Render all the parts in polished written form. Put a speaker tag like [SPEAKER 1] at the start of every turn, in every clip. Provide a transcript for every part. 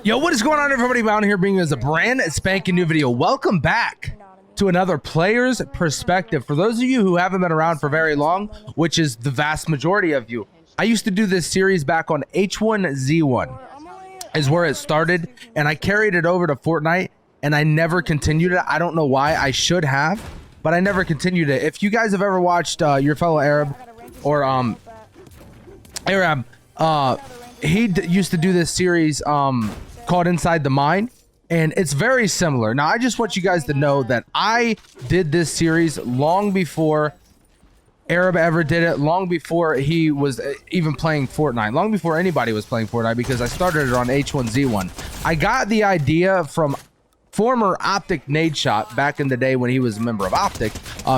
[SPEAKER 1] Yo, what is going on, everybody? Down here bringing us a brand spanking new video. Welcome back to another player's perspective. For those of you who haven't been around for very long, which is the vast majority of you, I used to do this series back on H1Z1 is where it started, and I carried it over to Fortnite, and I never continued it. I don't know why. I should have, but I never continued it. If you guys have ever watched your fellow Arab or Arab, he used to do this series called Inside the Mine, and it's very similar. Now, I just want you guys to know that I did this series long before Arab ever did it, long before he was even playing Fortnite, long before anybody was playing Fortnite, because I started it on H1Z1. I got the idea from former Optic Nade Shot back in the day when he was a member of Optic.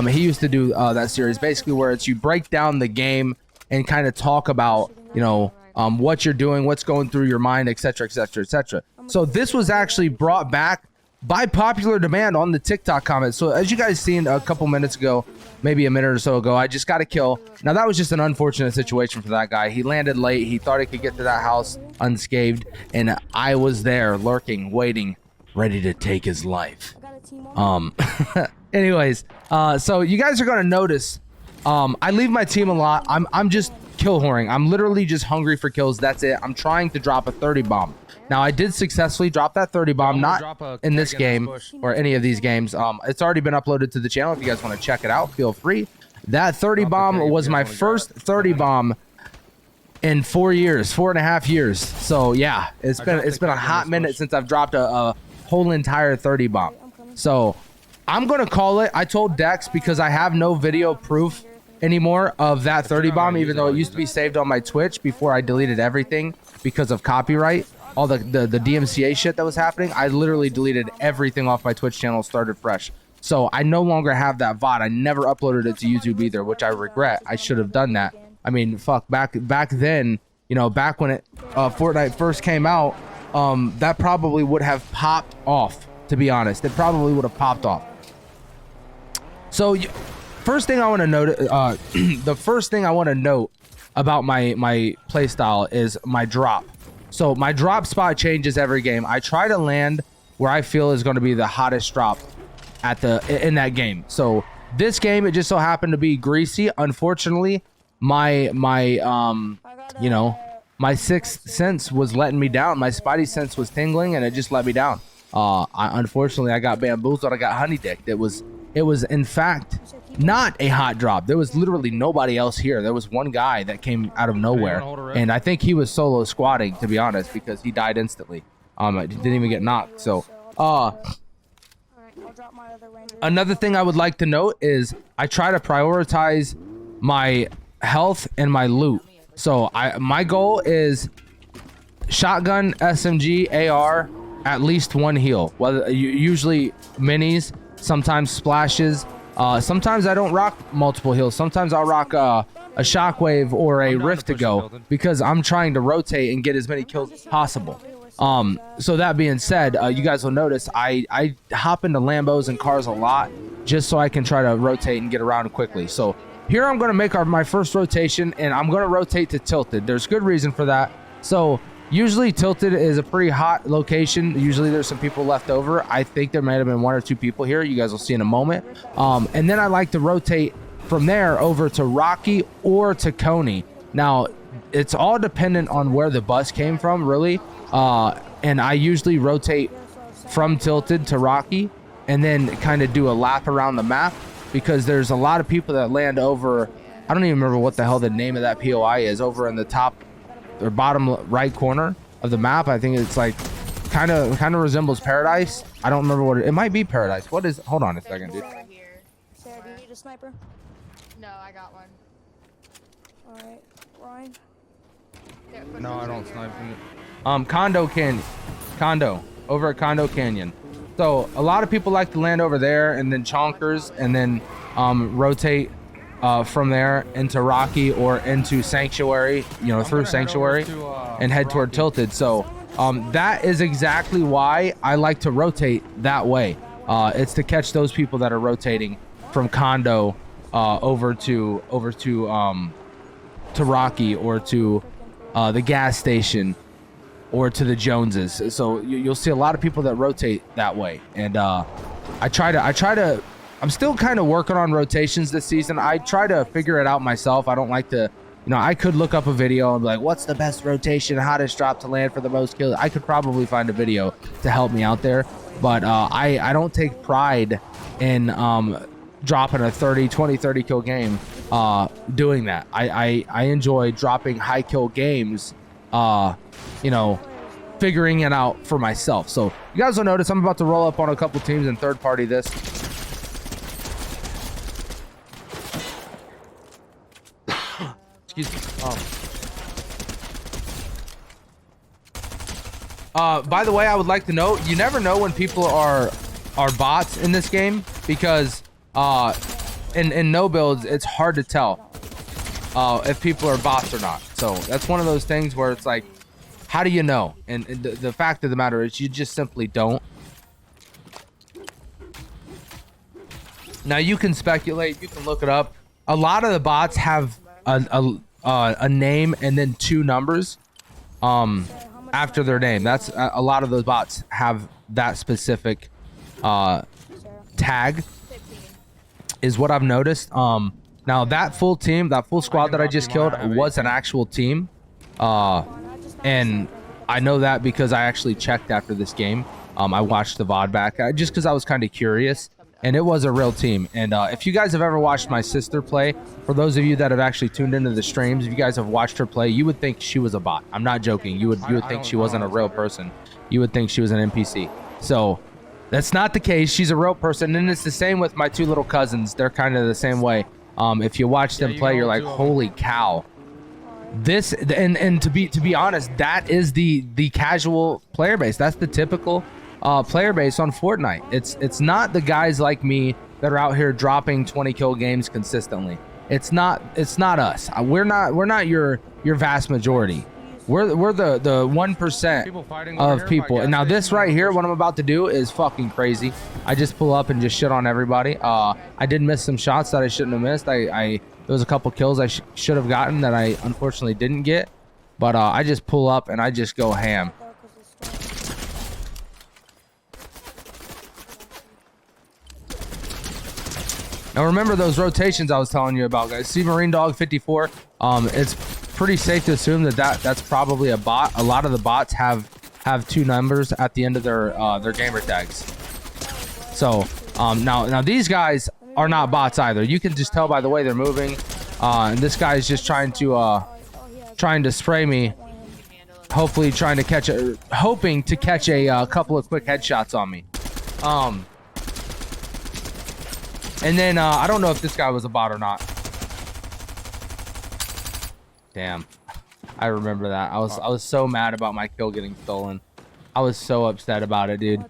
[SPEAKER 1] He used to do that series basically where it's you break down the game and kind of talk about, you know, what you're doing, what's going through your mind, etc., etc., etc. So this was actually brought back by popular demand on the TikTok comments. So as you guys seen a couple minutes ago, maybe a minute or so ago, I just got a kill. Now that was just an unfortunate situation for that guy. He landed late. He thought he could get to that house unscathed, and I was there lurking, waiting, ready to take his life. Anyways, so you guys are gonna notice I leave my team a lot. I'm just kill whoring. I'm literally just hungry for kills. That's it. I'm trying to drop a 30 bomb. Now I did successfully drop that 30 bomb, not in this game or any of these games. It's already been uploaded to the channel. If you guys want to check it out, feel free. That 30 bomb was my first 30 bomb in 4 years, 4.5 years. So yeah, it's been a hot minute since I've dropped a whole entire 30 bomb. So I'm gonna call it. I told Dex, because I have no video proof anymore of that 30 bomb, even though it used to be saved on my Twitch before I deleted everything because of copyright, all the DMCA shit that was happening. I literally deleted everything off my Twitch channel, started fresh. So I no longer have that VOD. I never uploaded it to YouTube either, which I regret. I should have done that. I mean, fuck, back then, you know, back when Fortnite first came out, that probably would have popped off, to be honest. It probably would have popped off. So first thing I want to note, the first thing I want to note about my playstyle is my drop. So my drop spot changes every game. I try to land where I feel is going to be the hottest drop in that game. So this game, it just so happened to be greasy. Unfortunately, my you know, my sixth sense was letting me down. My spidey sense was tingling, and it just let me down. Unfortunately, I got bamboozled. I got honey dicked. It was in fact not a hot drop. There was literally nobody else here. There was one guy that came out of nowhere, and I think he was solo squatting, to be honest, because he died instantly. He didn't even get knocked. So another thing I would like to note is I try to prioritize my health and my loot. So my goal is shotgun, SMG, AR, at least one heal. Whether usually minis, sometimes splashes. Sometimes I don't rock multiple heals. Sometimes I'll rock a shockwave or a rift to go, because I'm trying to rotate and get as many kills as possible. So that being said, you guys will notice I hop into Lambos and cars a lot just so I can try to rotate and get around quickly. So here I'm going to make my first rotation, and I'm going to rotate to Tilted. There's good reason for that. So usually Tilted is a pretty hot location. Usually there's some people left over. I think there might have been 1 or 2 people here. You guys will see in a moment. And then I like to rotate from there over to Rocky or to Coney. Now, it's all dependent on where the bus came from, really. And I usually rotate from Tilted to Rocky and then kind of do a lap around the map, because there's a lot of people that land over. I don't even remember what the hell the name of that POI is, over in the top or bottom right corner of the map. I think it's like kind of resembles Paradise. I don't remember what it might be. Paradise. What is? Hold on a second, dude.
[SPEAKER 2] Right here. Sarah, do you need a sniper? No, I got one. All right, Ryan. Yeah,
[SPEAKER 1] No, I don't snipe. Condo over at Condo Canyon. So a lot of people like to land over there and then chonkers, and then rotate from there into Rocky or into Sanctuary, you know, through Sanctuary and head toward Tilted. So that is exactly why I like to rotate that way. It's to catch those people that are rotating from Condo over to Rocky or to the gas station or to the Joneses. So you'll see a lot of people that rotate that way. And I try to. I'm still kind of working on rotations this season. I try to figure it out myself. I don't like to, you know, I could look up a video and be like, what's the best rotation, hottest drop to land for the most kills? I could probably find a video to help me out there, but I don't take pride in dropping a 30 kill game doing that. I enjoy dropping high kill games, you know, figuring it out for myself. So you guys will notice I'm about to roll up on a couple teams and third party this. Excuse me. By the way, I would like to note, you never know when people are bots in this game, because in no builds it's hard to tell if people are bots or not. So that's one of those things where it's like, how do you know? And the fact of the matter is, you just simply don't. Now you can speculate, you can look it up. A lot of the bots have a name and then 2 numbers after their name. That's a lot of those bots have that specific tag, is what I've noticed. Now that full team, that full squad that I just killed was an actual team, and I know that because I actually checked after this game. I watched the VOD back just because I was kind of curious, and it was a real team. And if you guys have ever watched my sister play, for those of you that have actually tuned into the streams, if you guys have watched her play, you would think she was a bot. I'm not joking. You would think she wasn't a real person. You would think she was an NPC. So that's not the case. She's a real person, and it's the same with my 2 little cousins. They're kind of the same way. If you watch them play, you're like, holy cow. This and to be honest, that is the casual player base. That's the typical player base on Fortnite. It's not the guys like me that are out here dropping 20 kill games consistently. It's not us. We're not your vast majority. We're the 1% of people. And now this right here, what I'm about to do is fucking crazy. I just pull up and just shit on everybody. I did miss some shots that I shouldn't have missed. There was a couple kills I should have gotten that I unfortunately didn't get. But I just pull up and I just go ham. Now remember those rotations I was telling you about, guys. See Marine Dog 54. It's pretty safe to assume that's probably a bot. A lot of the bots have 2 numbers at the end of their gamer tags. So now these guys are not bots either. You can just tell by the way they're moving. And this guy is just trying to spray me. Hopefully trying to catch hoping to catch a couple of quick headshots on me. And then I don't know if this guy was a bot or not. Damn, I remember that. I was so mad about my kill getting stolen. I was so upset about it, dude.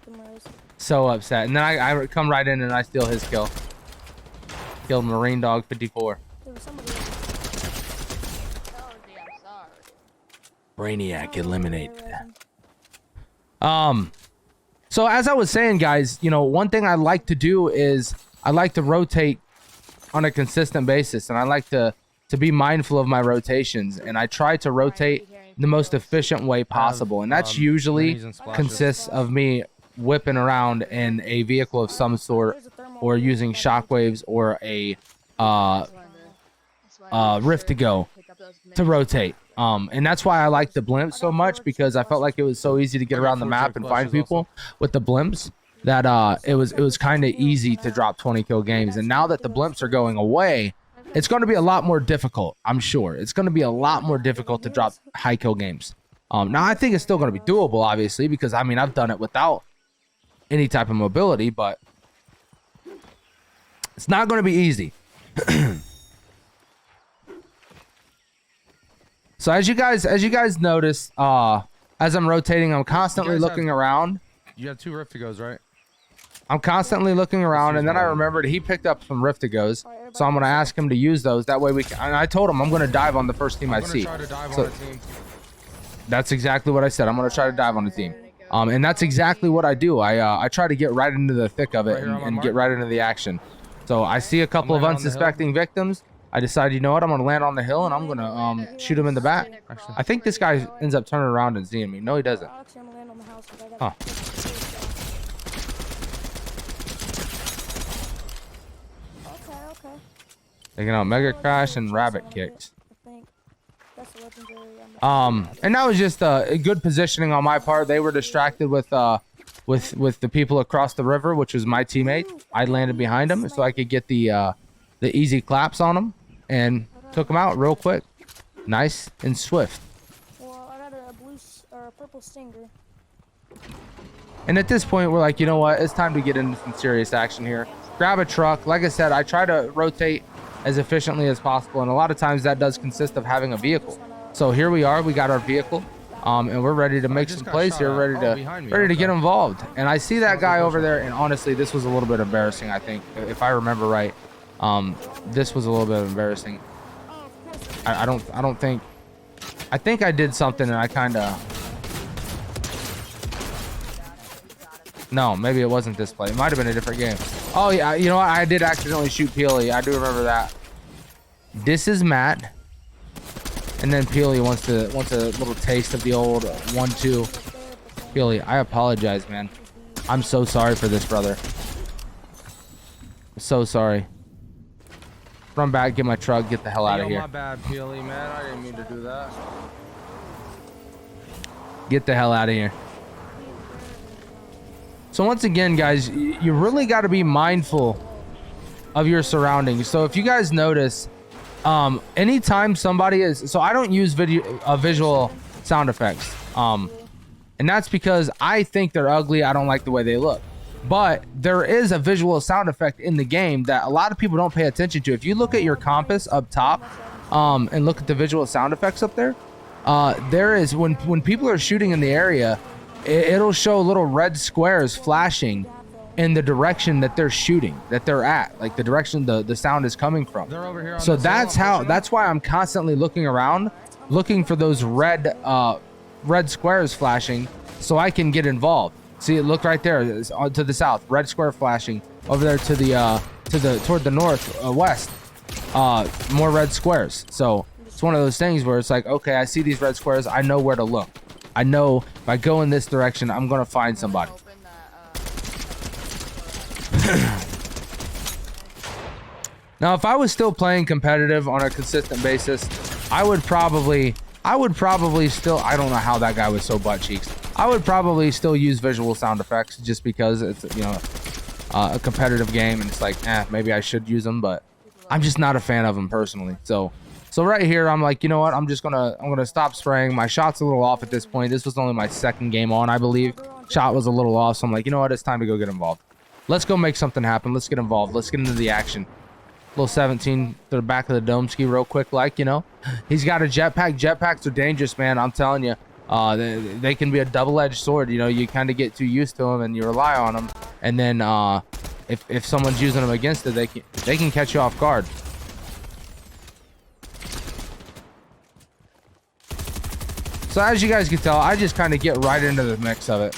[SPEAKER 1] So upset. And then I come right in and I steal his kill. Killed Marine Dog 54. Brainiac eliminated. So as I was saying, guys, you know, one thing I like to do is I like to rotate on a consistent basis, and I like to be mindful of my rotations, and I try to rotate the most efficient way possible, and that's usually consists of me whipping around in a vehicle of some sort, or using shockwaves or a rift to go to rotate. And that's why I like the blimps so much, because I felt like it was so easy to get around the map and find people with the blimps that it was kind of easy to drop 20 kill games. And now that the blimps are going away, it's going to be a lot more difficult. I'm sure it's going to be a lot more difficult to drop high kill games. Now I think it's still going to be doable, obviously, because I mean I've done it without any type of mobility, but it's not going to be easy. So as you guys notice, as I'm rotating, I'm constantly looking around.
[SPEAKER 3] You have 2 rift to goes, right?
[SPEAKER 1] I'm constantly looking around, and then I remembered he picked up some rift to goes, so I'm gonna ask him to use those. That way we can. And I told him I'm gonna dive on the first team I see.
[SPEAKER 3] Try to dive
[SPEAKER 1] so
[SPEAKER 3] on a team.
[SPEAKER 1] That's exactly what I said. I'm gonna try to dive on the team. And that's exactly what I do. I try to get right into the thick of it and get right into the action. So I see a couple of unsuspecting victims. I decided, you know what, I'm gonna land on the hill and I'm gonna shoot him in the back.
[SPEAKER 3] Actually,
[SPEAKER 1] I think this guy ends up turning around and seeing me. No, he doesn't.
[SPEAKER 2] Actually, I'm gonna land on the house 'cause I got
[SPEAKER 1] Huh.
[SPEAKER 2] Okay.
[SPEAKER 1] Taking out Mega Crash and Rabbit Kicks.
[SPEAKER 2] I think that's a legendary.
[SPEAKER 1] And that was just a good positioning on my part. They were distracted with the people across the river, which was my teammate. I landed behind him so I could get the easy claps on him and took him out real quick, nice and swift.
[SPEAKER 2] Well, I got a blue or a purple stinger.
[SPEAKER 1] And at this point, we're like, you know what? It's time to get into some serious action here. Grab a truck. Like I said, I try to rotate as efficiently as possible, and a lot of times that does consist of having a vehicle. So here we are. We got our vehicle, and we're ready to make some plays here. Ready to get involved. And I see that guy over there, and honestly, this was a little bit embarrassing. I think, if I remember right, this was a little bit embarrassing. I don't think. I think I did something, and I kind of. No, maybe it wasn't this play. It might have been a different game. Oh yeah, you know what? I did accidentally shoot Peely. I do remember that. This is Matt, and then Peely wants a little taste of the old 1-2. Peely, I apologize, man. I'm so sorry for this, brother. So sorry. Run back, get my truck, get the hell out of here.
[SPEAKER 3] My bad, Peely, man. I didn't mean to do that.
[SPEAKER 1] Get the hell out of here. So once again, guys, you really got to be mindful of your surroundings. So if you guys notice, anytime somebody is, so I don't use visual sound effects, and that's because I think they're ugly. I don't like the way they look. But there is a visual sound effect in the game that a lot of people don't pay attention to. If you look at your compass up top, and look at the visual sound effects up there, there is when people are shooting in the area, it'll show little red squares flashing in the direction that they're shooting, that they're at, like the direction the sound is coming from.
[SPEAKER 3] They're over here on
[SPEAKER 1] So
[SPEAKER 3] the
[SPEAKER 1] that's why I'm constantly looking around, looking for those red squares flashing so I can get involved. See, look right there, it's to the south, red square flashing. Over there to the toward the north west, more red squares. So it's one of those things where it's like, okay, I see these red squares, I know where to look. I know if I go in this direction, I'm gonna find somebody. Now, if I was still playing competitive on a consistent basis, I would probably still, I don't know how that guy was so butt cheeks. I would probably still use visual sound effects just because it's, you know, a competitive game, and it's like, maybe I should use them, but I'm just not a fan of them personally. So right here, I'm like, you know what? I'm gonna stop spraying. My shot's a little off at this point. This was only my second game on, I believe. Shot was a little off, so I'm like, you know what? It's time to go get involved. Let's go make something happen. Let's get involved. Let's get into the action. Little 17 to the back of the dome ski real quick, like, you know. He's got a jetpack. Jetpacks are dangerous, man. I'm telling you. They can be a double-edged sword. You know, you kind of get too used to them and you rely on them, and then if someone's using them against it, they can catch you off guard. So as you guys can tell, I just kind of get right into the mix of it.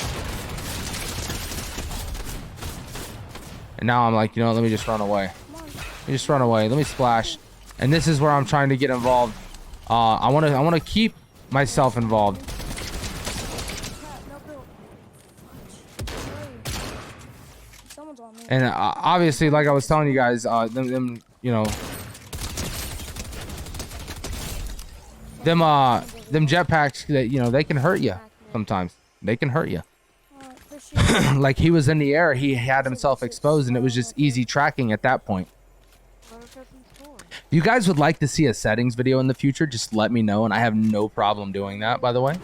[SPEAKER 1] And now I'm like, you know, let me just run away. Let me just run away. Let me splash. And this is where I'm trying to get involved. I want to keep myself involved. And obviously, like I was telling you guys, them you know, them jetpacks, that, you know, they can hurt you sometimes. They can hurt you. Like, he was in the air, he had himself exposed, and it was just easy tracking at that point. If you guys would like to see a settings video in the future, just let me know, and I have no problem doing that, by the way.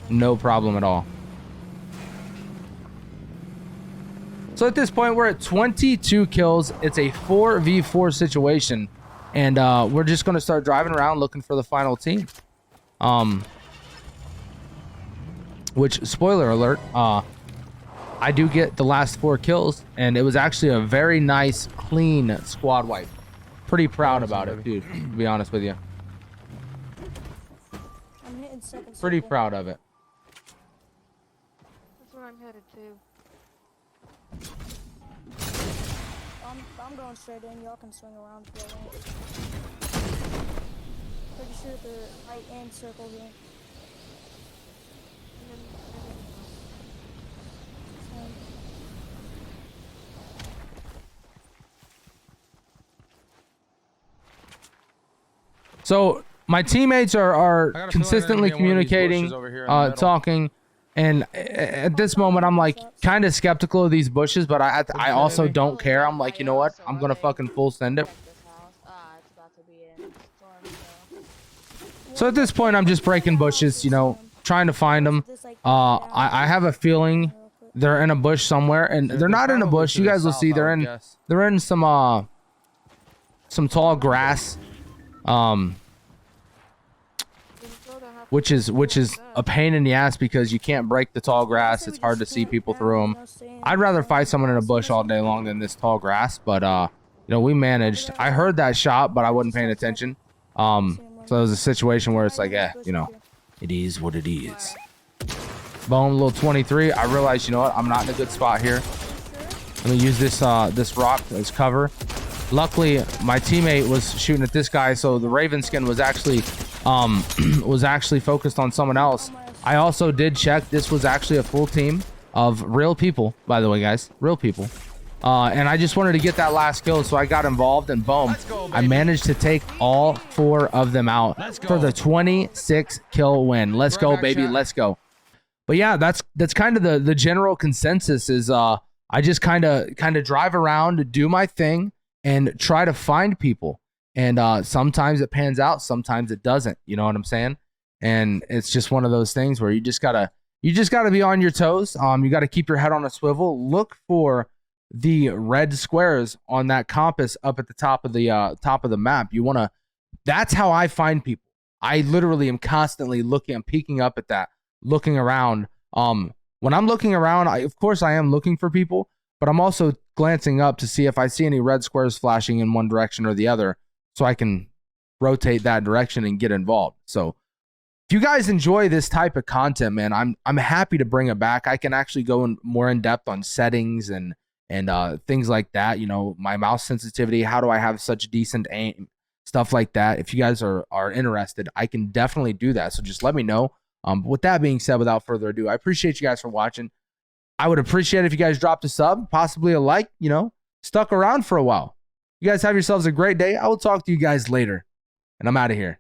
[SPEAKER 1] No problem at all. So at this point, we're at 22 kills. It's a 4v4 situation, and we're just going to start driving around looking for the final team. Which, spoiler alert, I do get the last 4 kills, and it was actually a very nice, clean squad wipe. Pretty proud about it, dude, to be honest with you.
[SPEAKER 2] I'm hitting second.
[SPEAKER 1] Pretty proud of it.
[SPEAKER 4] That's where I'm headed to.
[SPEAKER 2] I'm going straight in. Y'all can swing around if y'all want. Pretty sure the right end circle here.
[SPEAKER 1] So my teammates are
[SPEAKER 3] I got a feeling they're gonna
[SPEAKER 1] consistently
[SPEAKER 3] be in one of these
[SPEAKER 1] communicating,
[SPEAKER 3] bushes over here in the middle.
[SPEAKER 1] talking, and at this moment I'm like kind of skeptical of these bushes, but I also don't care. I'm like, you know what? I'm gonna fucking full send it. So at this point, I'm just breaking bushes, you know, trying to find them. I have a feeling they're in a bush somewhere, and they're not in a bush. You guys will see they're in some tall grass, which is a pain in the ass because you can't break the tall grass. It's hard to see people through them. I'd rather fight someone in a bush all day long than this tall grass, but you know, we managed. I heard that shot, but I wasn't paying attention. So it was a situation where it's like, you know, it is what it is. Boom, little 23. I realized, you know what, I'm not in a good spot here. Let me use this this rock as cover. Luckily, my teammate was shooting at this guy, so the Raven skin was actually focused on someone else. I also did check. This was actually a full team of real people, by the way, guys, real people. And I just wanted to get that last kill, so I got involved, and boom, I managed to take all 4 of them out for the 26 kill win. Let's go, baby. Let's go. But yeah, that's kind of the general consensus is I just kind of drive around, do my thing, and try to find people. And sometimes it pans out, sometimes it doesn't. You know what I'm saying? And it's just one of those things where you just gotta be on your toes. You gotta keep your head on a swivel. Look for the red squares on that compass up at the top of the map. That's how I find people. I literally am constantly looking. I'm peeking up at that, looking around. When I'm looking around, of course I am looking for people, but I'm also glancing up to see if I see any red squares flashing in one direction or the other, so I can rotate that direction and get involved. So if you guys enjoy this type of content, man, I'm happy to bring it back. I can actually go more in depth on settings and things like that. You know, my mouse sensitivity, how do I have such decent aim, stuff like that. If you guys are interested, I can definitely do that. So just let me know. With that being said, without further ado, I appreciate you guys for watching. I would appreciate it if you guys dropped a sub, possibly a like, you know, stuck around for a while. You guys have yourselves a great day. I will talk to you guys later, and I'm out of here.